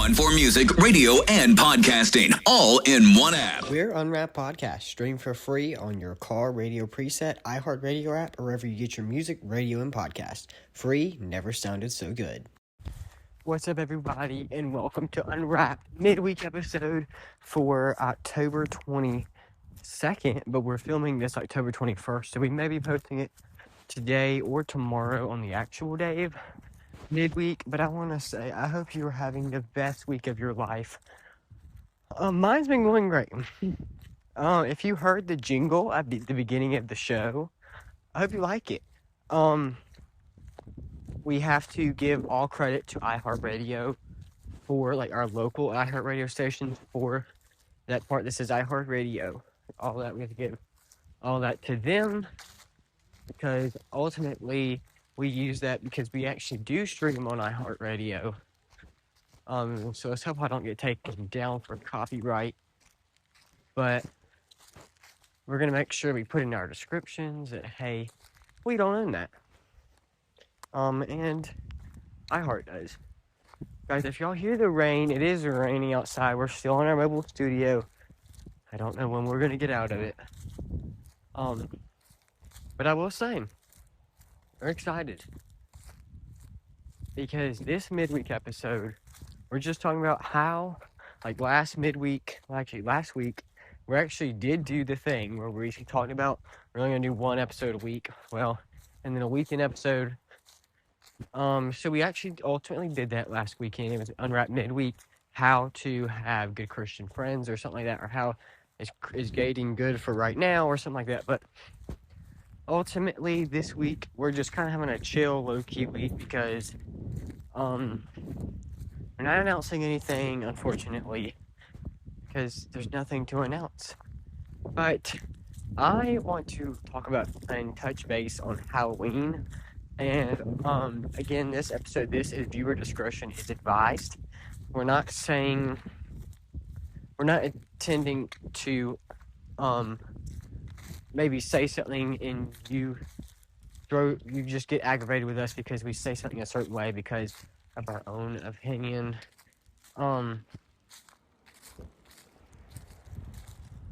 one for music, radio, and podcasting, all in one app. We're UnRapped Podcast. Stream for free on your car radio preset, iHeartRadio app, or wherever you get your music, radio, and podcast. Free, never sounded so good. What's up, everybody, and welcome to UnRapped midweek episode for October 22nd, but we're filming this October 21st, so we may be posting it today or tomorrow on the actual day of midweek. But I want to say, I hope you are having the best week of your life. Mine's been going great. If you heard the jingle at the beginning of the show, I hope you like it. We have to give all credit to iHeartRadio for, like, our local iHeartRadio stations for that part that says iHeartRadio. All that, we have to give all that to them, because ultimately we use that because we actually do stream on iHeartRadio. So let's hope I don't get taken down for copyright. But we're going to make sure we put in our descriptions that, hey, we don't own that. And iHeart does. Guys, if y'all hear the rain, it is raining outside. We're still in our mobile studio. I don't know when we're going to get out of it. But I will say, we're excited. Because this midweek episode, we're just talking about how, like last week, we actually did do the thing where we talked about we're only going to do one episode a week. Well, and then a weekend episode. So we actually ultimately did that last weekend. It was UnRapped midweek, how to have good Christian friends or something like that, or how is dating good for right now or something like that. But ultimately this week we're just kind of having a chill, low-key week because we're not announcing anything, unfortunately, because there's nothing to announce. But I want to talk about and touch base on Halloween. And again, this is viewer discretion is advised. We're not intending to maybe say something and you just get aggravated with us because we say something a certain way because of our own opinion.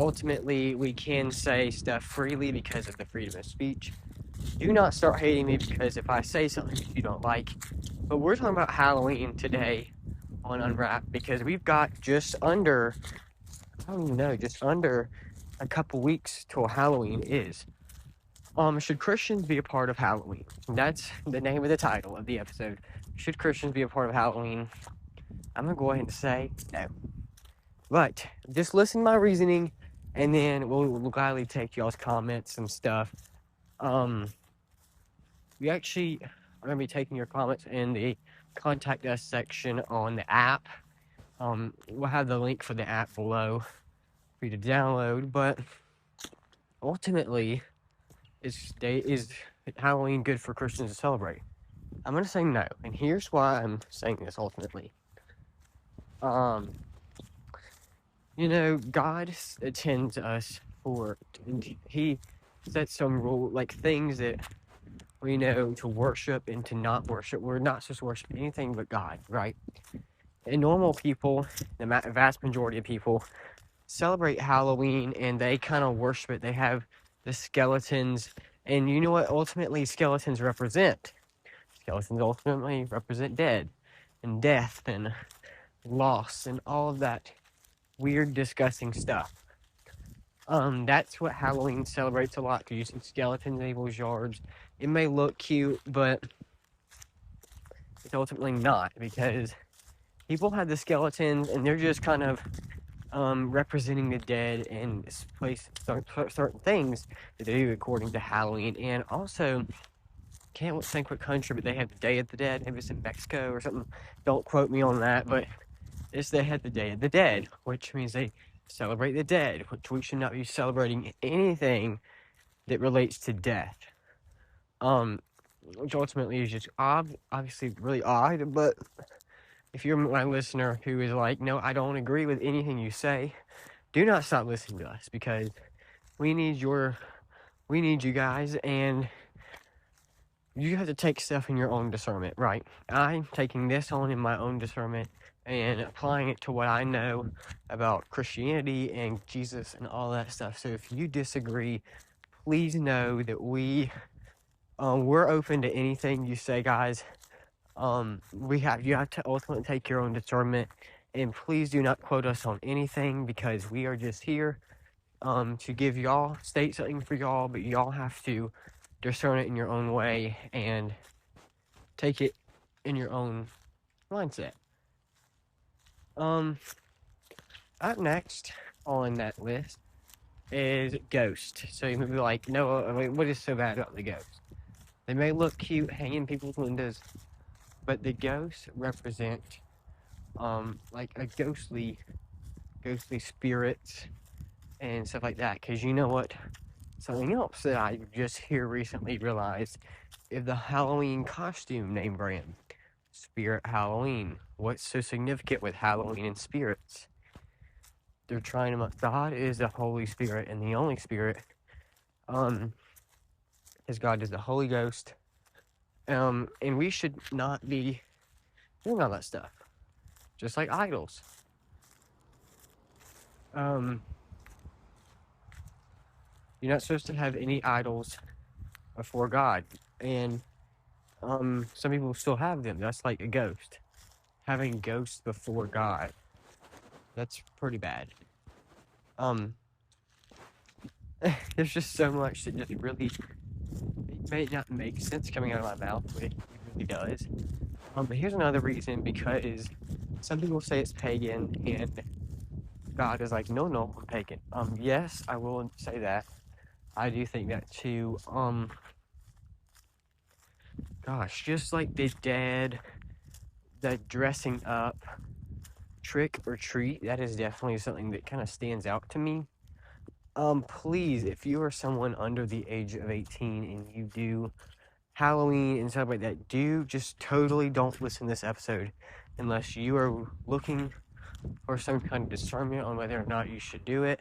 Ultimately, we can say stuff freely because of the freedom of speech. Do not start hating me because if I say something that you don't like. But we're talking about Halloween today on UnRapped because we've got just under a couple weeks till Halloween is. Should Christians be a part of Halloween? That's the name of the title of the episode. Should Christians be a part of Halloween? I'm going to go ahead and say no. But just listen to my reasoning, and then we'll gladly take y'all's comments and stuff. We actually are going to be taking your comments in the contact us section on the app. We'll have the link for the app below for you to download. But ultimately, is Halloween good for Christians to celebrate? I'm going to say no. And here's why I'm saying this ultimately. God attends us He sets some rule, like things that we know to worship and to not worship. We're not supposed to worship anything but God, right? And normal people, the vast majority of people, celebrate Halloween and they kind of worship it. They have the skeletons, and you know what ultimately skeletons represent? Skeletons ultimately represent dead and death and loss and all of that weird, disgusting stuff. That's what Halloween celebrates a lot, because you see skeletons in people's yards. It may look cute, but it's ultimately not, because people have the skeletons and they're just kind of representing the dead and place certain things that they do according to Halloween. And also, can't think what country, but they have the Day of the Dead. Maybe it's in Mexico or something. Don't quote me on that, but they have the Day of the Dead, which means they celebrate the dead, which we should not be celebrating anything that relates to death. Which ultimately is just obviously really odd, but if you're my listener who is like, no, I don't agree with anything you say, do not stop listening to us, because we need you guys, and you have to take stuff in your own discernment, right? I'm taking this on in my own discernment, and applying it to what I know about Christianity and Jesus and all that stuff. So if you disagree, please know that we're open to anything you say, guys. You have to ultimately take your own discernment, and please do not quote us on anything, because we are just here to give y'all, state something for y'all, but y'all have to discern it in your own way and take it in your own mindset. Up next on that list is Ghost. So you may be like, no, I mean, what is so bad about the Ghost? They may look cute hanging people's windows, but the ghosts represent like a ghostly spirits and stuff like that. Because you know what? Something else that I just here recently realized is the Halloween costume name brand, Spirit Halloween. What's so significant with Halloween and spirits? They're trying to. God is the Holy Spirit, and the only Spirit, is God is the Holy Ghost. And we should not be doing all that stuff, just like idols. You're not supposed to have any idols before God, and some people still have them. That's like a ghost. Having ghosts before God, that's pretty bad. There's just so much that just really, it may not make sense coming out of my mouth, but it really does. But here's another reason, because some people say it's pagan, and God is like, no, I'm pagan. Yes, I will say that. I do think that too. Gosh, just like the dead, the dressing up, trick or treat, that is definitely something that kind of stands out to me. Please, if you are someone under the age of 18 and you do Halloween and stuff like that, just totally don't listen to this episode unless you are looking for some kind of discernment on whether or not you should do it,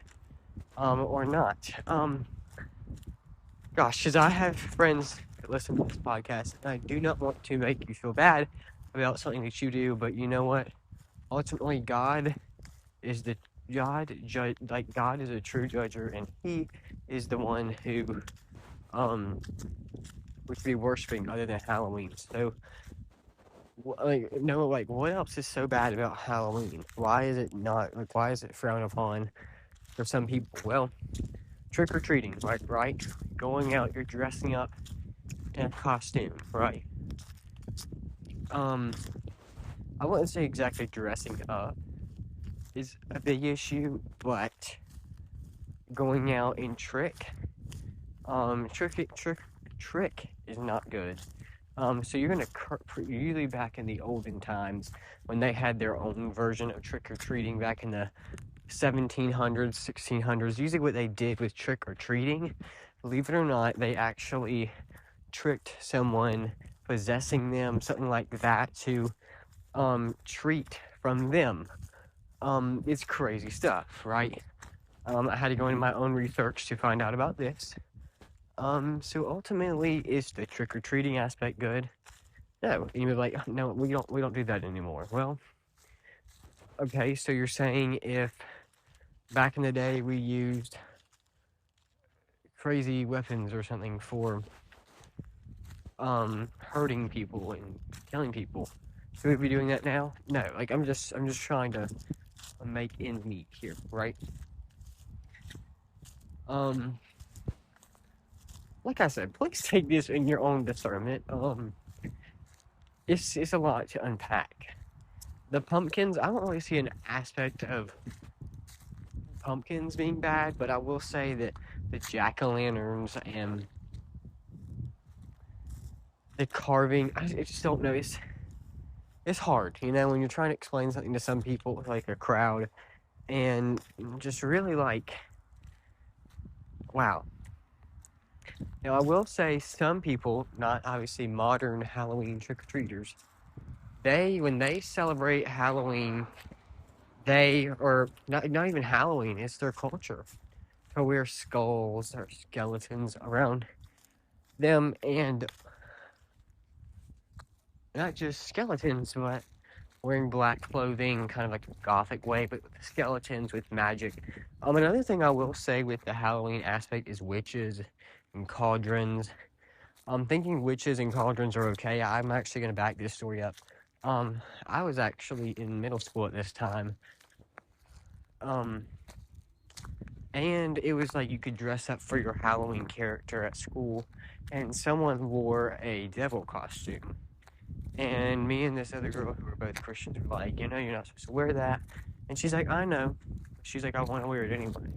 or not. Gosh, because I have friends that listen to this podcast, and I do not want to make you feel bad about something that you do, but you know what? Ultimately, God is a true judger, and He is the one who we should be worshiping other than Halloween. So, what else is so bad about Halloween? Why is it not, why is it frowned upon for some people? Well, trick or treating, right? Going out, you're dressing up in a costume, right? I wouldn't say exactly dressing up is a big issue, but going out in trick is not good. So you're gonna usually back in the olden times when they had their own version of trick or treating back in the 1700s, 1600s. Usually, what they did with trick or treating, believe it or not, they actually tricked someone, possessing them, something like that, to treat from them. It's crazy stuff, right? I had to go into my own research to find out about this. So ultimately, is the trick-or-treating aspect good? No. And you're like, no, we don't do that anymore. Well, okay, so you're saying if back in the day we used crazy weapons or something for hurting people and killing people, should we be doing that now? No. Like, I'm just trying to make ends meet here, right? Like I said, please take this in your own discernment. It's a lot to unpack. The pumpkins, I don't really see an aspect of pumpkins being bad, but I will say that the jack-o'-lanterns and the carving, I just don't know. It's hard, when you're trying to explain something to some people, like a crowd, and just really like, wow. Now, I will say some people, not obviously modern Halloween trick-or-treaters, when they celebrate Halloween, or not even Halloween, it's their culture to wear skulls or skeletons around them, and not just skeletons, but wearing black clothing, kind of like a gothic way, but with skeletons, with magic. Another thing I will say with the Halloween aspect is witches and cauldrons. I'm thinking witches and cauldrons are okay. I'm actually gonna back this story up. I was actually in middle school at this time. And it was like you could dress up for your Halloween character at school, and someone wore a devil costume. And me and this other girl who were both Christians were like, you're not supposed to wear that. And she's like, I know. She's like, I want to wear it anyway.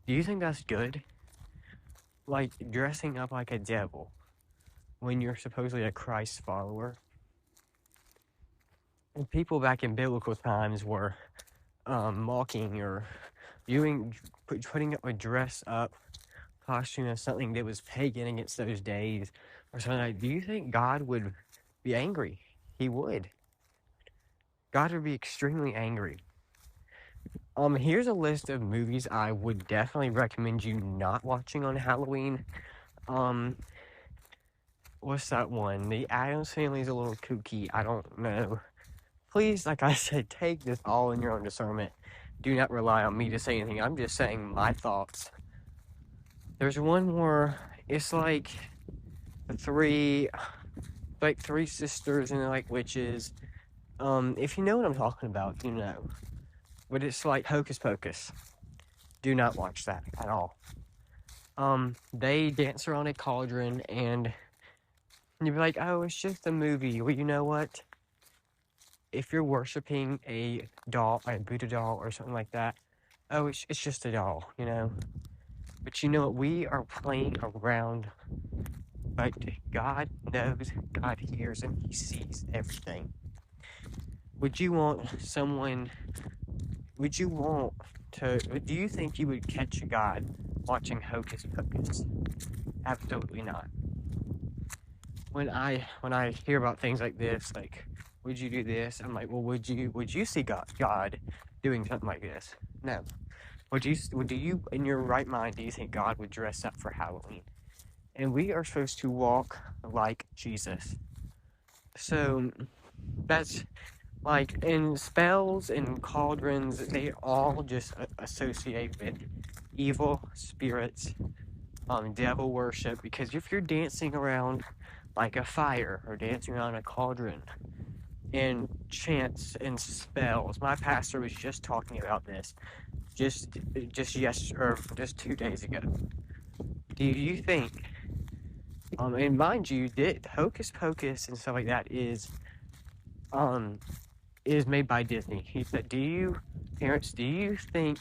Do you think that's good? Like, dressing up like a devil when you're supposedly a Christ follower? And people back in biblical times were mocking or putting up a dress up costume as something that was pagan against those days or something like. Do you think God would be angry? He would. God would be extremely angry. Here's a list of movies I would definitely recommend you not watching on Halloween. What's that one? The Addams Family is a little kooky. I don't know. Please, like I said, take this all in your own discernment. Do not rely on me to say anything. I'm just saying my thoughts. There's one more. It's like three sisters and they're like witches. If you know what I'm talking about, you know. But it's like Hocus Pocus. Do not watch that at all. They dance around a cauldron and you'd be like, oh, it's just a movie. Well, you know what? If you're worshiping a doll, a Buddha doll or something like that, oh, it's just a doll, you know? But you know what? We are playing around, but God knows, God hears, and He sees everything. Do you think you would catch God watching Hocus Pocus? Absolutely not. When I hear about things like this, like, would you do this? I'm like, well, would you see God doing something like this? No. Do you, in your right mind, do you think God would dress up for Halloween? And we are supposed to walk like Jesus. So, that's, like, in spells and cauldrons, they all just associate with evil spirits, devil worship, because if you're dancing around like a fire or dancing around a cauldron and chants and spells, my pastor was just talking about this just 2 days ago. Do you think, and mind you, that Hocus Pocus and stuff like that is made by Disney. He said, parents, do you think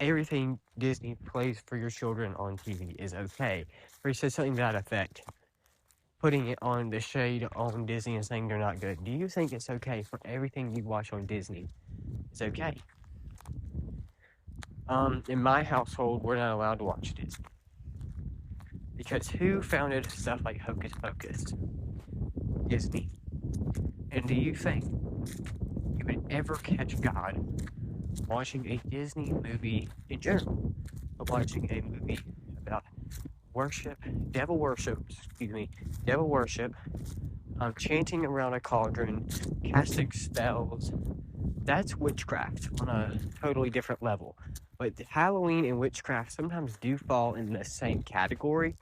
everything Disney plays for your children on TV is okay? Or he said something to that effect, putting it on the shade on Disney and saying they're not good. Do you think it's okay for everything you watch on Disney? It's okay. In my household, we're not allowed to watch Disney. Because who founded stuff like Hocus Pocus? Disney. And do you think you would ever catch God watching a Disney movie in general, or watching a movie about devil worship, chanting around a cauldron, casting spells? That's witchcraft on a totally different level. But Halloween and witchcraft sometimes do fall in the same category.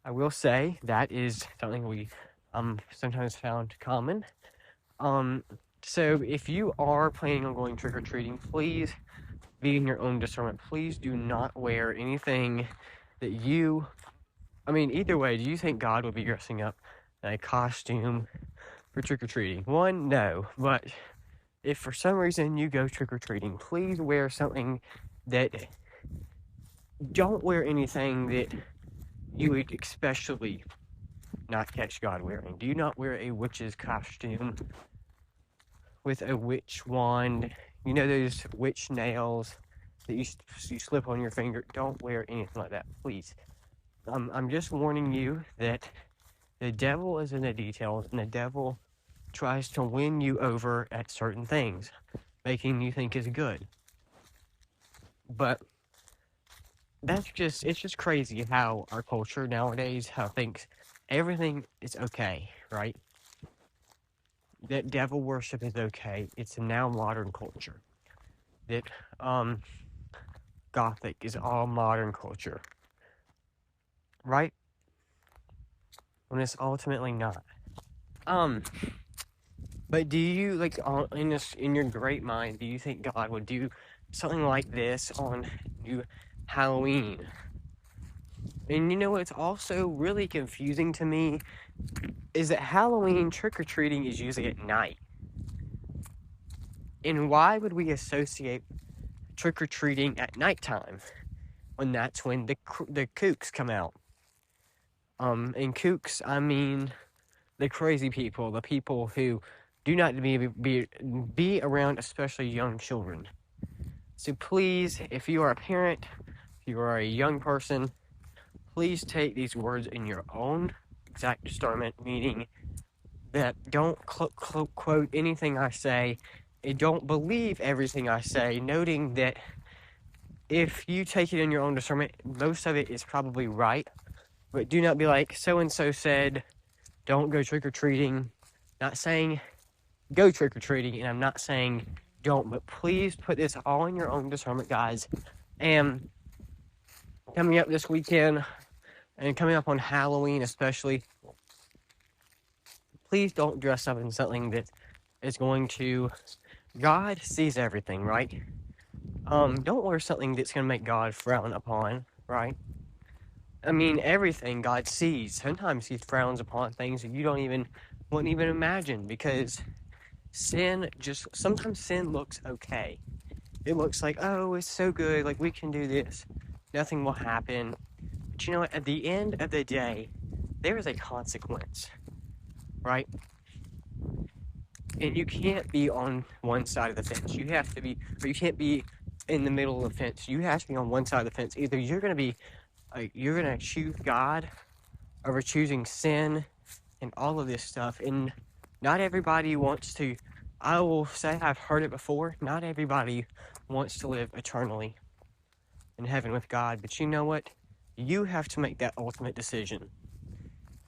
I will say that is something we sometimes found common. So if you are planning on going trick-or-treating, please be in your own discernment. Please do not wear anything that either way, do you think God would be dressing up in a costume for trick-or-treating? One, no. But if for some reason you go trick-or-treating, please wear something don't wear anything that you would especially not catch God wearing. Do not wear a witch's costume with a witch wand. You know those witch nails that you slip on your finger? Don't wear anything like that, please. I'm just warning you that the devil is in the details, and the devil tries to win you over at certain things, making you think it's good. But it's just crazy how our culture nowadays, how thinks everything is okay, right? that devil worship is okay. It's a now modern culture. That Gothic is all modern culture, right? When it's ultimately not. But do you like in your great mind? Do you think God would do something like this on new Halloween? And you know what's also really confusing to me is that Halloween trick-or-treating is usually at night. And why would we associate trick-or-treating at nighttime when that's when the kooks come out? And kooks, I mean the crazy people, the people who do not be around especially young children. So please, if you are a parent, if you are a young person, please take these words in your own exact discernment, meaning that don't quote anything I say, and don't believe everything I say, noting that if you take it in your own discernment, most of it is probably right, but do not be like, so-and-so said, don't go trick-or-treating. Not saying go trick-or-treating, and I'm not saying don't, but please put this all in your own discernment, guys. And coming up this weekend, and coming up on Halloween especially, please don't dress up in something that is going to... God sees everything, right? Don't wear something that's going to make God frown upon, right? I mean, everything God sees. Sometimes he frowns upon things that you wouldn't even imagine, because sometimes sin looks okay. It looks like, oh, it's so good, like we can do this. Nothing will happen. But you know what? At the end of the day, there is a consequence, right? And you can't be on one side of the fence. You can't be in the middle of the fence. You have to be on one side of the fence. Either you're going to choose God over choosing sin and all of this stuff. And not everybody wants to, I will say, I've heard it before, not everybody wants to live eternally in heaven with God. But you know what? You have to make that ultimate decision.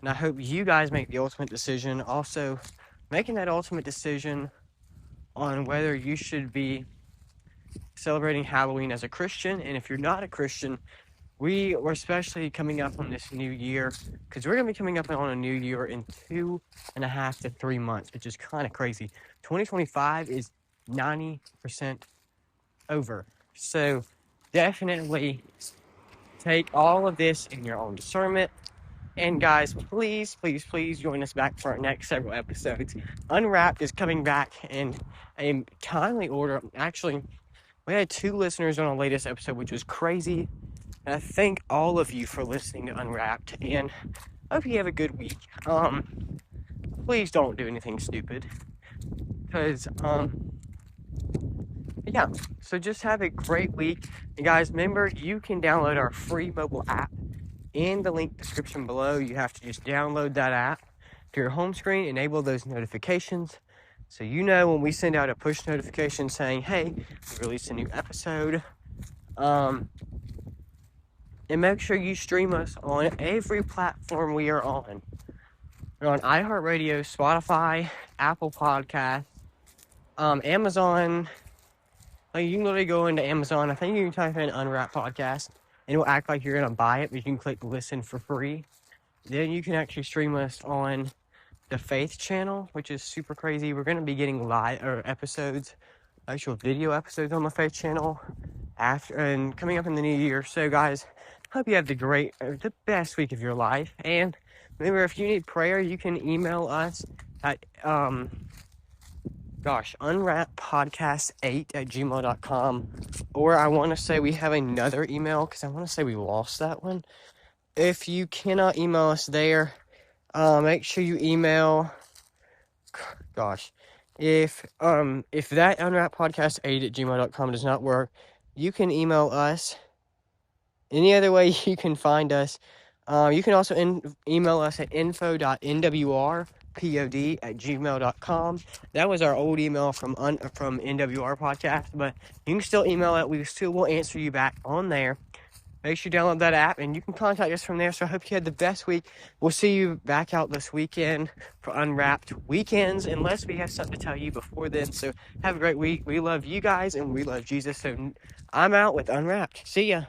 And I hope you guys make the ultimate decision. Also, making that ultimate decision on whether you should be celebrating Halloween as a Christian. And if you're not a Christian, we're especially coming up on this new year, because we're going to be coming up on a new year in 2.5 to 3 months, which is kind of crazy. 2025 is 90% over. So definitely take all of this in your own discernment. And guys, please, please, please join us back for our next several episodes. UnRapped is coming back in a timely order. Actually, we had 2 listeners on our latest episode, which was crazy. And I thank all of you for listening to UnRapped, and I hope you have a good week. Please don't do anything stupid, because, yeah, so just have a great week. And guys, remember, you can download our free mobile app in the link description below. You have to just download that app to your home screen, enable those notifications, so you know when we send out a push notification saying, hey, we released a new episode. And make sure you stream us on every platform we are on. We're on iHeartRadio, Spotify, Apple Podcasts, Amazon. Like, you can literally go into Amazon. I think you can type in UnRapped Podcast, and it will act like you're going to buy it, but you can click listen for free. Then you can actually stream us on the Faith channel, which is super crazy. We're going to be getting live episodes, actual video episodes on the Faith channel and coming up in the new year. So guys, hope you have the best week of your life. And remember, if you need prayer, you can email us at unwrappedpodcast8@gmail.com. Or I want to say we have another email, because I want to say we lost that one. If you cannot email us there, make sure you email, if that unwrappedpodcast8@gmail.com does not work, you can email us any other way you can find us. You can also email us at info.nwrpod@gmail.com. That was our old email from NWR Podcast, but you can still email it. We still will answer you back on there. make sure you download that app, and you can contact us from there. So I hope you had the best week. We'll see you back out this weekend for Unwrapped weekends, unless we have something to tell you before then. So have a great week. We love you guys, and we love Jesus. So I'm out with Unwrapped. See ya.